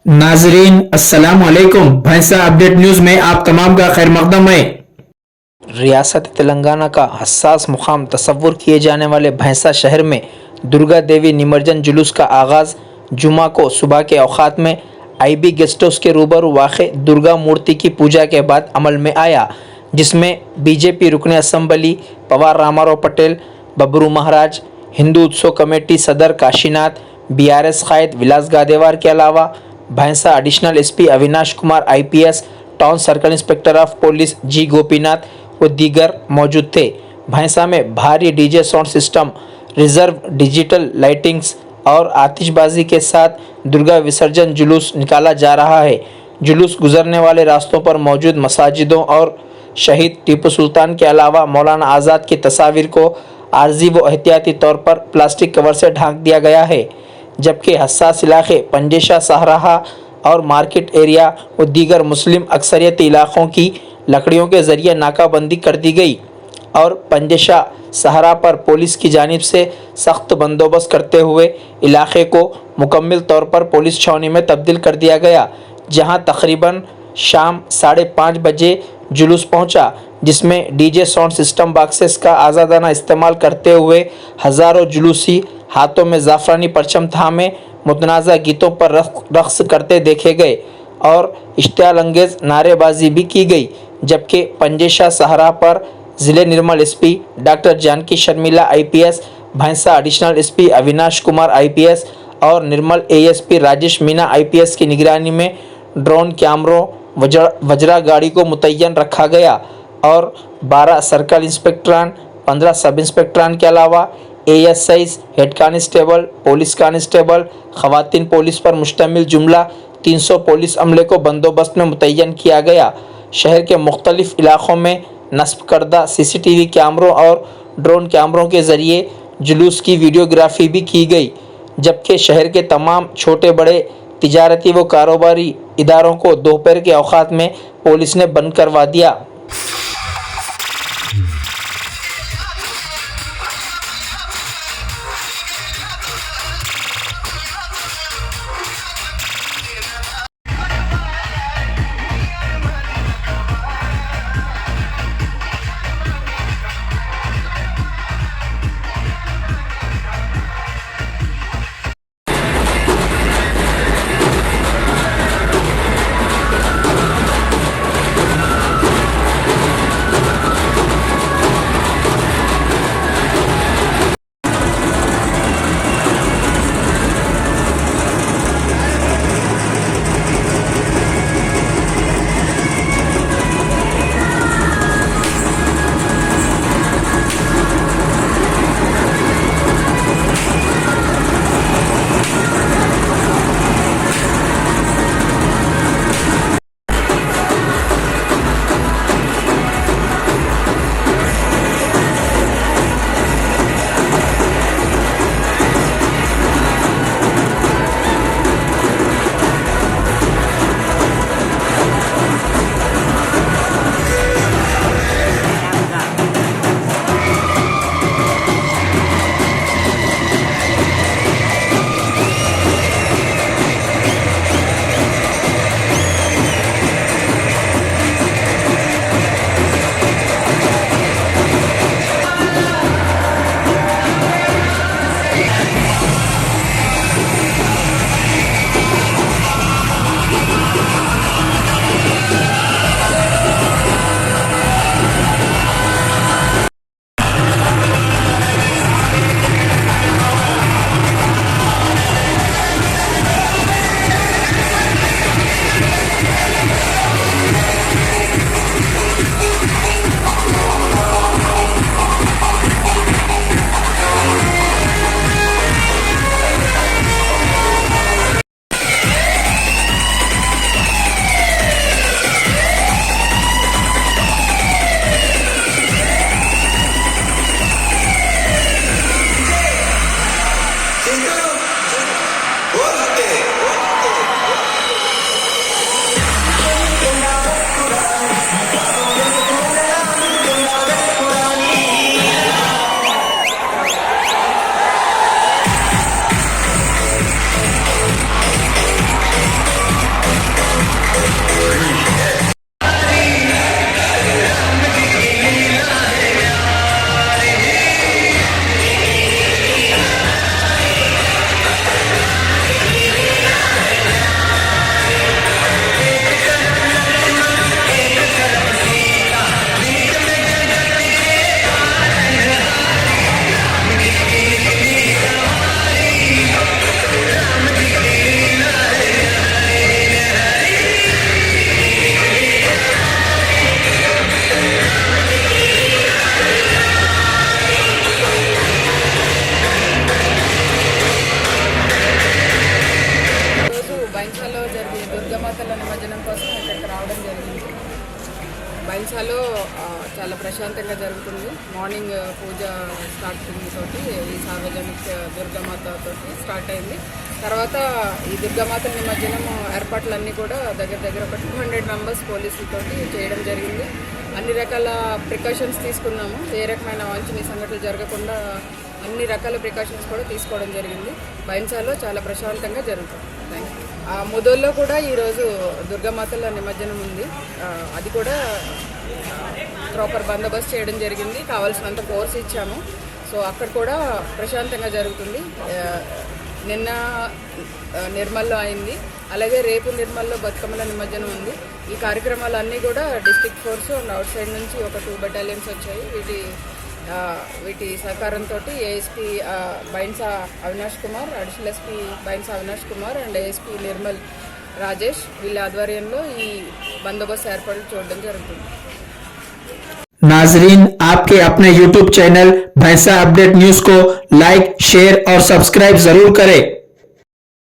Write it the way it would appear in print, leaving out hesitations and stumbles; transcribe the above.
नाजरीन अस्सलाम वालेकुम। भैंसा अपडेट न्यूज में आप तमाम का खैर मकदम है। रियासत तेलंगाना का हसास मुकाम तस्वुर किए जाने वाले भैंसा शहर में दुर्गा देवी निमज्जन जुलूस का आगाज़ जुमा को सुबह के औकात में आईबी गेस्ट हाउस के रूबरू वाक़े दुर्गा मूर्ति की पूजा के बाद अमल में आया, जिसमें बीजेपी रुकन असम्बली पवार रामाराव पटेल, बबरू महाराज, हिंदू उत्सव कमेटी सदर काशीनाथ, बीआरएस कायद विलास गादेवार के अलावा Bhainsa additional SP Avinash Kumar IPS, town circle inspector of police G Gopinath व दीगर मौजूद थे। भैंसा में भारी DJ sound system, reserve digital lightings और आतिशबाजी के साथ दुर्गा विसर्जन जुलूस निकाला जा रहा है। जुलूस गुजरने वाले रास्तों पर मौजूद मसाजिदों और शहीद टीपू सुल्तान के अलावा मौलाना आज़ाद की तस्वीर को आर्जी व एहतियाती तौर पर प्लास्टिक कवर से ढांक दिया गया है, जबकि हसास इलाके पंजेशा शाहराहा और मार्केट एरिया व दीगर मुस्लिम अक्सरियती इलाकों की लकड़ियों के जरिए नाकाबंदी कर दी गई और पंजेशा सहारा पर पुलिस की जानिब से सख्त बंदोबस्त करते हुए इलाके को मुकम्मल तौर पर पुलिस छावनी में तब्दील कर दिया गया, जहां तकरीबन शाम 5:30 बजे जुलूस पहुंचा, जिसमें डीजे साउंड सिस्टम बॉक्सेस का आज़ादाना इस्तेमाल करते हुए हज़ारों जुलूसी हाथों में ज़ाफ़रानी परचम थामे मुतनाज़ा गीतों पर रक़्स करते देखे गए और इश्तियाल अंगेज़ नारेबाजी भी की गई। जबकि पंजेशा सहारा पर ज़िले Nirmal SP doctor Janaki Sharmila IPS, Bhainsa additional SP Avinash Kumar IPS और निर्मल एएसपी राजेश मीना आईपीएस की निगरानी में ड्रोन कैमरों वज्रा गाड़ी को मुतय्यन रखा गया और 12 सर्कल इंस्पेक्टरान, 15 सब इंस्पेक्टरान के अलावा ASIs, head constable, police constable, खवातीन पुलिस पर मुश्तमिल जुमला 300 पुलिस अमले को बंदोबस्त में मुतय्यन किया गया। शहर के मुख्तलिफ इलाक़ों में नस्ब करदा सीसीटीवी कैमरों और ड्रोन कैमरों के ज़रिए जुलूस की वीडियोग्राफी भी की गई, जबकि शहर के तमाम छोटे बड़े तिजारती व कारोबारी इदारों को दोपहर के औकात में पुलिस ने बंद करवा दिया। బైన్సాలో జరిగే దుర్గమాతల నిమజ్జనం కోసం ఇక్కడికి రావడం జరిగింది. బైన్సాలో చాలా ప్రశాంతంగా జరుగుతుంది. మార్నింగ్ పూజ స్టార్టింగ్ తోటి ఈ సార్వజనిక దుర్గమాత తోటి స్టార్ట్ అయింది. తర్వాత ఈ దుర్గమాతల నిమజ్జనం ఏర్పాట్లన్నీ కూడా దగ్గర ఒక 200 మెంబర్స్ పోలీసులతోటి చేయడం జరిగింది. అన్ని రకాల ప్రికాషన్స్ తీసుకున్నాము. ఏ రకమైన వాంఛనీయ సంఘటనలు జరగకుండా అన్ని రకాల ప్రికాషన్స్ కూడా తీసుకోవడం జరిగింది. బైన్సాలో చాలా ప్రశాంతంగా జరుగుతుంది. ముదోల్లో కూడా ఈరోజు దుర్గామాతల నిమజ్జనం ఉంది. అది కూడా ప్రాపర్ బందోబస్తు చేయడం జరిగింది. కావాల్సినంత ఫోర్స్ ఇచ్చాము. సో అక్కడ కూడా ప్రశాంతంగా జరుగుతుంది. నిన్న నిర్మల్లో అయింది. అలాగే రేపు నిర్మల్లో బతుకమ్మల నిమజ్జనం ఉంది. ఈ కార్యక్రమాలన్నీ కూడా district force and out side నుంచి ఒక 2 బెటాలియన్స్ వచ్చాయి. వీటి సహకారంతో ASP Bhainsa Avinash Kumar, additional SP Bhainsa Avinash Kumar and ASP Nirmal Rajesh వీళ్ళ ఆధ్వర్యంలో ఈ బందోబస్తు ఏర్పాట్లు చూడడం జరుగుతుంది. नाजरीन, आपके अपने YouTube चैनल भैंसा अपडेट न्यूज को लाइक, शेयर और सब्सक्राइब जरूर करें।